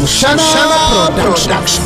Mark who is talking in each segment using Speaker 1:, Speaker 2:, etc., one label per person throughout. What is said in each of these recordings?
Speaker 1: Mushana Production.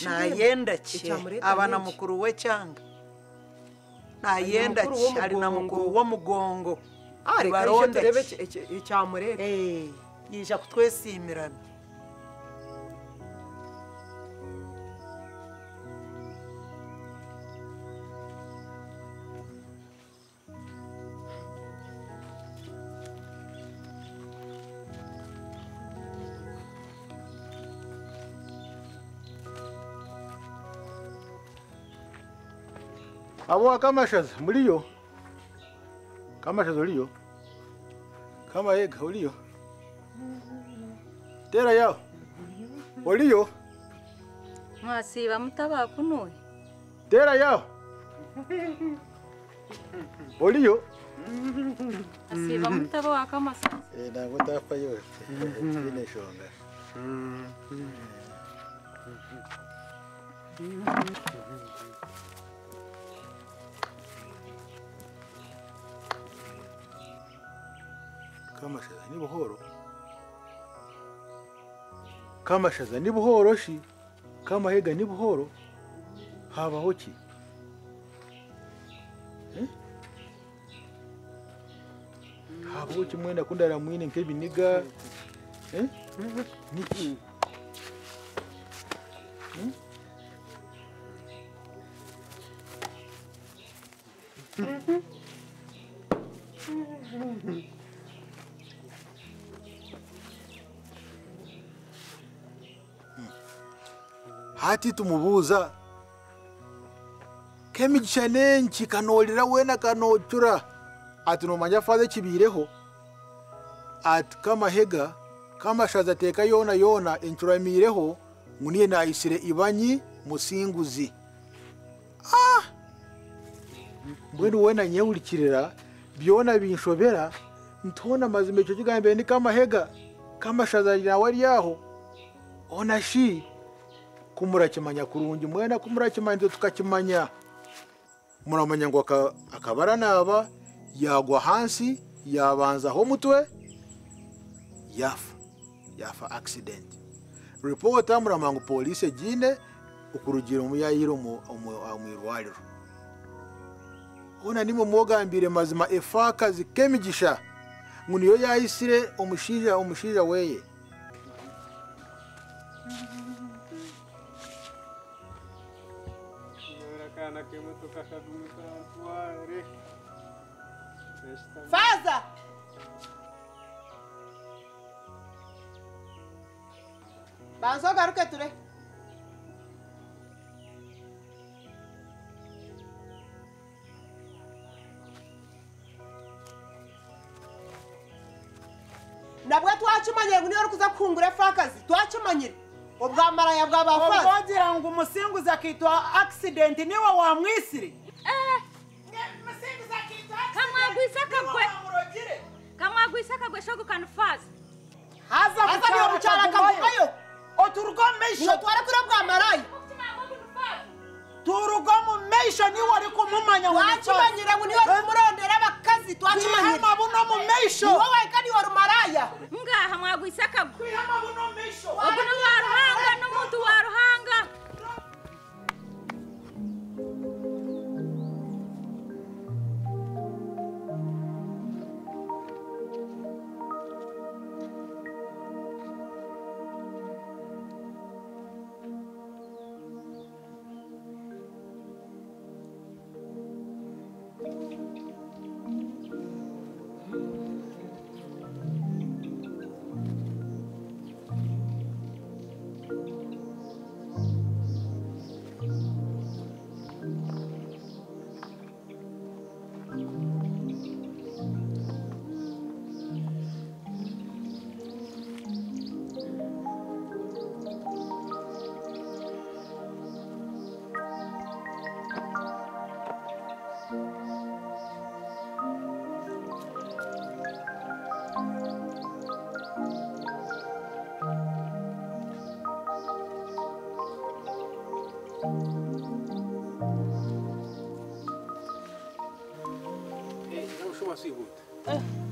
Speaker 2: Nayenda ki abana mukuru we cyanga nayenda ki ari na mukuru wa mugongo
Speaker 3: ari baronde turebe icyamureka
Speaker 2: yija kutwesimirana
Speaker 4: Abo akamashaza muliyo kamashaza uliyo kama yega uliyo tera yao uliyo
Speaker 5: mwasiba mutaba kunuwe
Speaker 4: tera yao uliyo
Speaker 5: asiba mutaba wakamashaza
Speaker 4: ntabwo ndapfa yose ine shonga kamashaza ni buhoro shi kamahega ni buhoro habaho ki habaho ki mwenda kundara mwine nk'ebiniga niki hati tumubuza kemigisha nenki kanolira wena kanocura ati nomanya faze kibireho ati kamahega kamashaza teka yona encuramireho muniye nayisire ibanyi musinguzi mbwenu wena nyewurikirira byona binshobera ntona mazime cyo kigambe ni kamahega kamashaza nawe ari yaho ona shi kumurakimanya kurungi mwena kumurakimanya tukakimanya muramanya ngo akabara naba yagwa hansi yabanza ho mutwe yafa accident report muramanga police gine ukurugiro muyayiro mu irwariro ona nimo mwogambire mazima efaka zikemigisha muniyo yayisire omushija weye
Speaker 3: Faza! Banzo garuke ture. Nabwo twakimanye ngo niyo kuza kungura fakazi twakimanye ubwamaraya bw'abafazi
Speaker 2: wagira ngo umusinguza akitwa accident niwe wamwisire umusinguza akitwa
Speaker 5: kamwagwisaka gwe shogo kanfazi
Speaker 2: haza
Speaker 3: niyo mucyara kavugayo
Speaker 2: oturugomesha
Speaker 3: twara kuri bwamaraya
Speaker 2: turugomesha niwe ari kumumanya
Speaker 3: twakimanyira ngo niyo kumurondera abakazi twakimanyira
Speaker 2: mabuno mumesha
Speaker 3: niwe wekani wa rumaraya
Speaker 5: ngaha mwagwisaka
Speaker 2: kwiha mabuno mesha
Speaker 5: obuno waruhanga n'umuntu waruhanga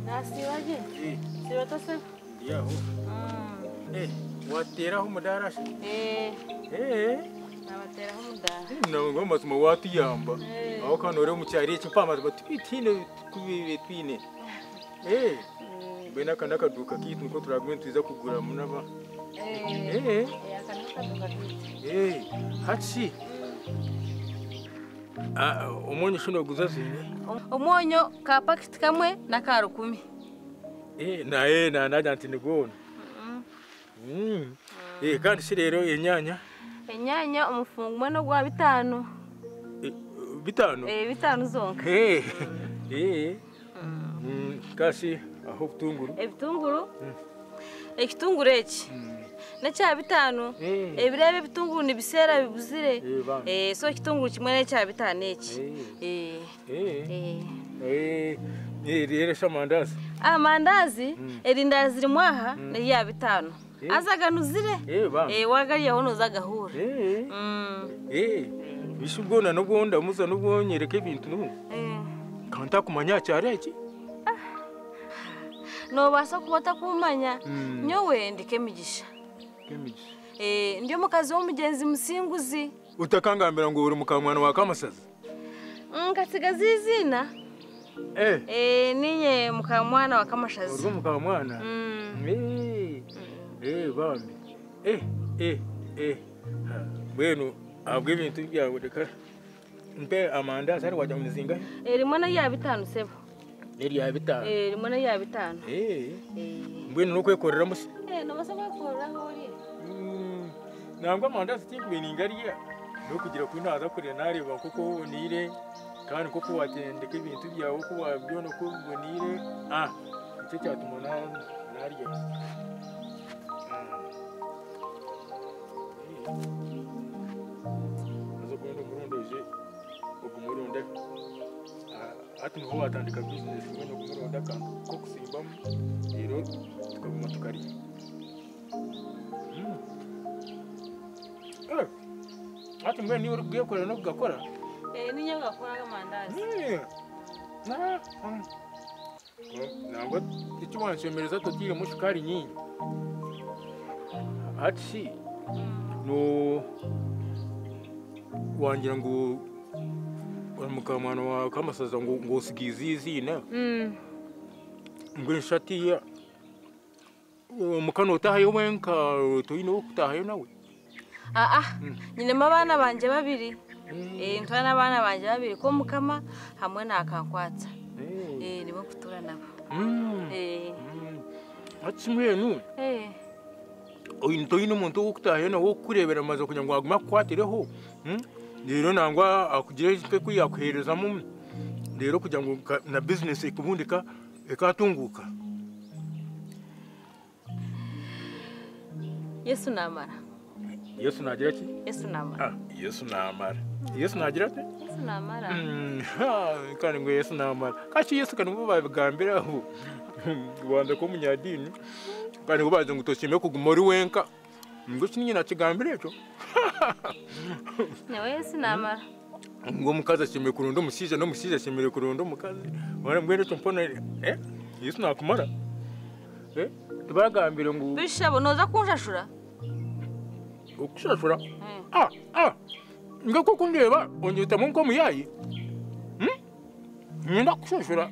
Speaker 5: nasibaje sibatose
Speaker 4: yaho wateraho mudarasha
Speaker 5: nabateraho mudara
Speaker 4: nabwo masuma watiyamba aho kanore mu cyari cy'ipamaze batwitine kubibe twine bena kana kaduka kitu ko turagwe tuza kugura munaba
Speaker 5: akanakaduka kiti
Speaker 4: hachi umonyo shino guzazi
Speaker 5: umonyo ka pakiti kamwe na ka 10
Speaker 4: na najanti nigona kandi shirero inyanya umufungo umwe no gwa 5 5 zonka kasi aho bitunguru ekitunguru eki Necha 5 ebirebe bitunguru ni bisera bibuzire so kitunguru kimwe necha 5 eki rero shamandazi amandazi erindazi rimwaha ne ya 5 azaganuzire wagari yaho nozagahura bishubwona no bwonda muza no bwonyereke ibintu no kanta kumanya cyare eki no basa kubata kumanya nyowe ndikemigisha ndio mukazi w'umugenzi musinguzi utakangambira ngo uri mukamwana wa Kamasazi ngasigaza izina ninye mukamwana wa Kamashazi uri mukamwana bambi bueno abwe ibintu byawe reka mbe amanda sari wajya muzinga rimwe na ya 5 sebo ya 5 rimwe na ya 5 bueno no kwekorera musi no basaba kwekorera hori nangwa amanda sitigwe ngariya no kugira ku naza kure nareba kuko nire kandi kuko watendeka ibintu byawe ko wabyo no kubonire icyo cyatuma nariya ati ngo watandika business ngo no kumuronda kandi ko kusimbamo rero tukaguma tukari ati mwe ni urugiye kora no gakora niyo gakora amandazi nangwa icyo wanshemereza totire mushukari nyinyi ati no wangira ngo mukamwana wa Kamasaza ngo usigize izina ngo nshatiya mukano utahayo wenka toyino kutahayo nawe nyine mabana banje babiri ntwana abana banje babiri ko mukama hamwe nakankwatsa nibo kutura nabo ati mwenu
Speaker 1: toyine umuntu wo kutaha na wo kurebera amaze kugira ngo aguma kwatireho rero nangwa akugire twe kwiyakuherezamo rero kugira ngo na business ikubundika ikatunguka.
Speaker 5: Yesu namara.
Speaker 1: Yesu nagira ki?
Speaker 5: Yesu namara.
Speaker 1: Yesu namara. Yesu nagira ate?
Speaker 5: Yesu namara.
Speaker 1: Kandi ngo Yesu namara. Kashi Yesu kandi ngo babigambira aho. Rwanda ko munyadini. Kandi ngo baze ngo toshime kuguma uri wenka. Ngo kinyi na kigambira cyo.
Speaker 5: Nawe Yesu namara.
Speaker 1: Ngo mukazi ashimire kurundo musije no musije ashimire kurundo mukazi. Wara mbere cyo mpona Yesu nakumara. Tubagambira ngo
Speaker 5: Bishabo noza kunshashura.
Speaker 1: Ukushashura? Ngako kundeba onyita munko muyayi. Nda kushashura.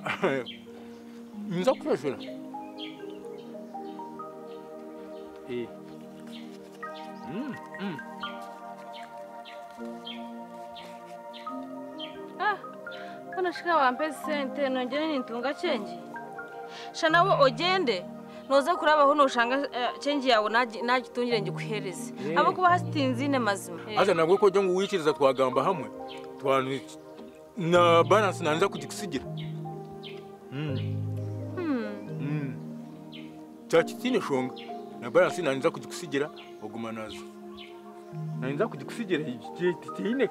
Speaker 1: Nza kushashura.
Speaker 5: Kana shika wampe sente nongere nintunga change. Shanawo ogende. Noza kurabaho noshanga change yawe nagitungire ngikuhereze. Abo kuba hasitinzine mazima.
Speaker 1: Aza nabwo ko jongo wikiriza twagamba hamwe. Twanu na balance nanza kugisigira. Cyakitine shonga. Na balance nanza kugisigira oguma nazo. Nanza kugisigira igitine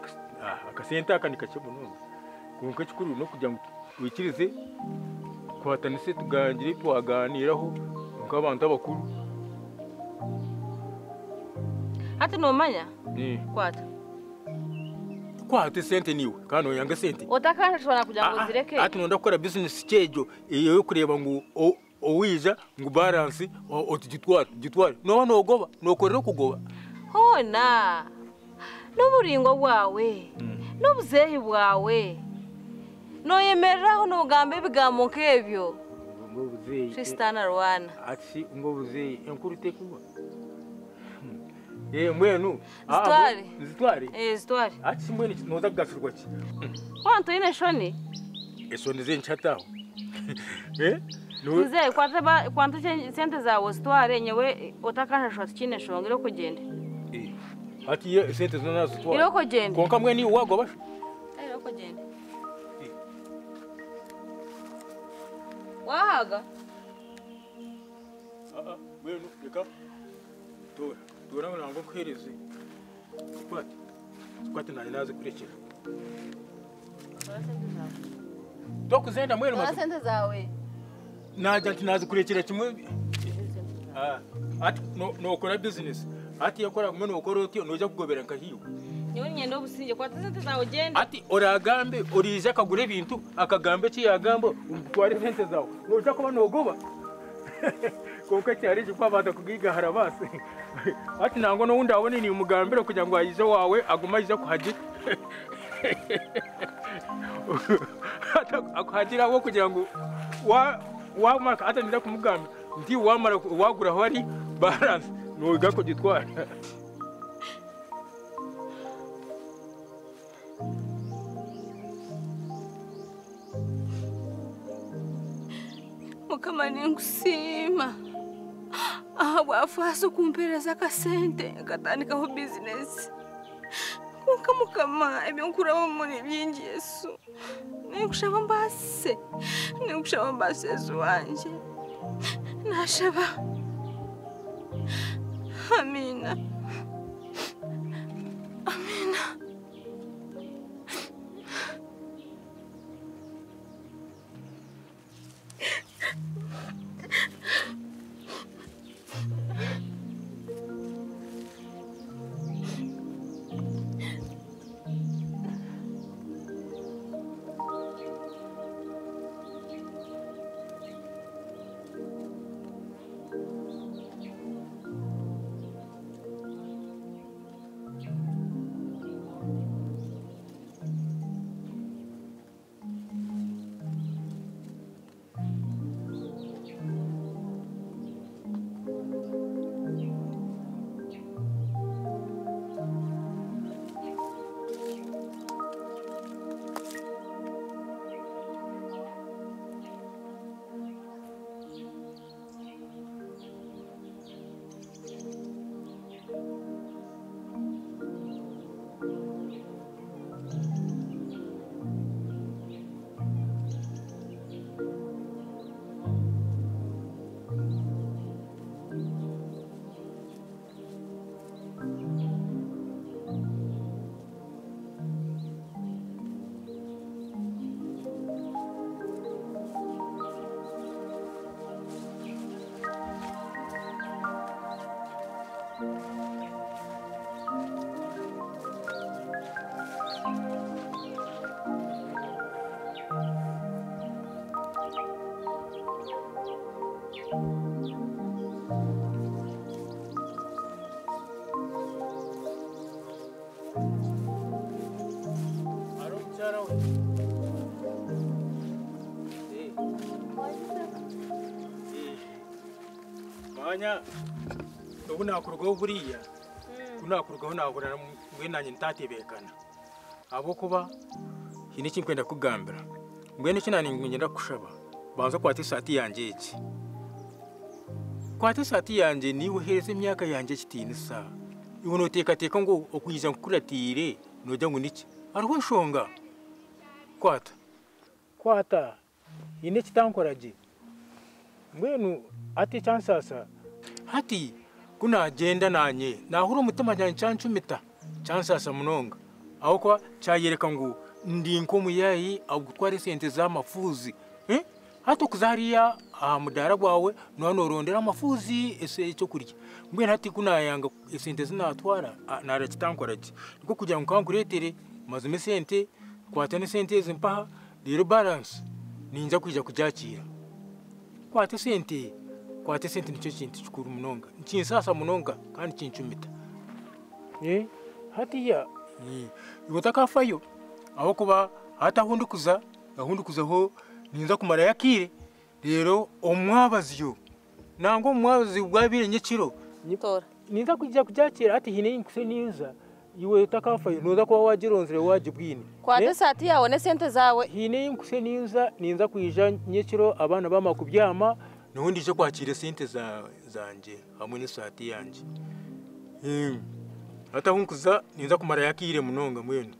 Speaker 1: akasenta akanika cyobuno. Kunka kikuru no kugira ngo wikirize kwatanise tugangire twaganiraho nk'abantu abakuru.
Speaker 5: Ati nomanya? Kwata
Speaker 1: sente niwe kandi oyanga sente.
Speaker 5: Otakashobora kugira ngo zireke.
Speaker 1: Ati nonda gukora business cyejo iyo yo kureba ngo owija ngo balance otugitwara no nogoba nokorera kugoba.
Speaker 5: Hona n'uburingo bwawe n'ubuzehi bwawe noyemereraho n'ugambe bigambo nk'ebyo.
Speaker 1: Ngo buzeyi
Speaker 5: Kristana Rwana.
Speaker 1: Ati ngo buzeyi enkuru tekuba. Mwenu zitware.
Speaker 5: Zitware.
Speaker 1: Ati mwenu noza kugasurwa ki?
Speaker 5: Kwanto ine shoni?
Speaker 1: Esoni zenchataho.
Speaker 5: Nze kwanto sente zawe zitware nyewe otakashashwa kine shongero kugende.
Speaker 1: Ati ye sente zona zitware.
Speaker 5: Iro kugende.
Speaker 1: Konka mweni wagobasha.
Speaker 5: Iro kugende. Wahaga.
Speaker 1: Mwenu reka. Tora ngo kwereze. Kwati nari naze kurekera. Dokuzenda mwenu
Speaker 5: maze. Sente zawe.
Speaker 1: Najya naze kurekera kimwe. Ati no kora business. Ati yakora mwenu ukora uti noja kugobera nkahiyo.
Speaker 5: Nyewe nyendo businje kwata sente zawe gende.
Speaker 1: Ati oragambe orije akagure bintu akagambe ki yagambo umutware sente zawe. Noja kuba nogoba. Konka cyari cyo kwabata kugiga harabase. Ati nango no wundi abone ni umugambiro kugira ngo ayize wawe aguma ayize kuhagira. Akuhagira wo kugira ngo wa marka atanira kumugamba ndi wamara wagura hori balance no gako gitwara.
Speaker 5: Mukamani ngusima. Wafaso kumpereza kasente katandikaho business. Mukama ebyokuraba muri byingi Yesu. Nikushaba mbase Yesu wanje. Nashaba. Amina.
Speaker 1: Manya, ubu nakurwaho buriya unakurwaho nahura mwe nanjye ntatebekana abo kuba iki ni kwenda kugambira mwe n'iki nani ngenda kushaba banza kwata isati yanjye iki kwata isati yanjye ni uhereze imyaka yanjye Ekitinisa iwe noteka teka ngo okuyiza nkuratire nojya ngo niki ariho shonga kwata ine kitankoraje mwenu ati chansasa hati kuna agenda nanye nahura umutima cyane cyancumita chansasa munonga aho kwa cyayereka ngo ndi nko muyayi agutware sente za mafuzi hato kuzariya mudara gwawe none urondera amafuzi ese cyo kurya mbwe hati kuna yanga sente zinatwara nara kitankoraje niko kujya nkankuretere mazume sente kwatane sente zimpaha rero balance ninja kujya kujakira kwate sente nicyo kintu cyukuru munonga nkinsasa munonga kandi kincumita hatiya ibutakafayo aho kuba hatahundukuza ho ninza kumara yakire rero omwabaziyo nango omwabazi bwabire nyekiro ninza kujya kujakira ati hine inkuse niza iwe utakafayo noza kuba wagironzere wajibwini
Speaker 5: kwate sati yawe ne sente zawe
Speaker 1: hine inkuse ninza kwijya nyekiro abana bamakubyama nundi je kwakira sente zanje hamwe n'isati yanje hata hunkuza ninza kumara yakire munonga mwene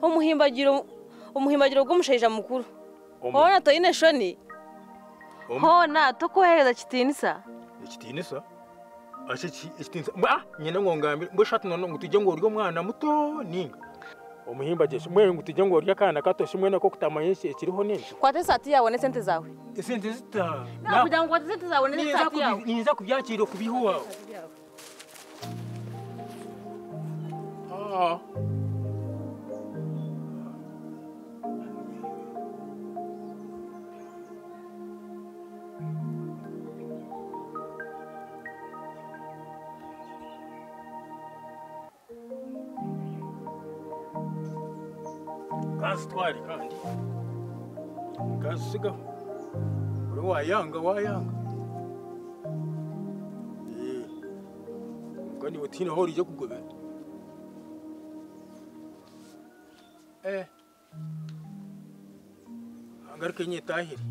Speaker 5: umuhimbagiro bw'umushaija mukuru hona to ine shoni hona to kohereza Ekitinisa Ekitinisa nyina ngongambe mbo shatu none ngutuje ngo uryo mwana muto ninga umuhimbagisha mwe ngutuje ngo urya kana kato shimwe nako kutamanyishe ekiriho nini kwate sati yawe ne sente zawe
Speaker 1: sente zita
Speaker 5: na kugira ngo kwate sente zawe ne sati yawe
Speaker 1: ninza kubyakira kubihuwa Twari kandi gasigaho uri wayanga kandi butina hori je kugobera angaruke nyetahiri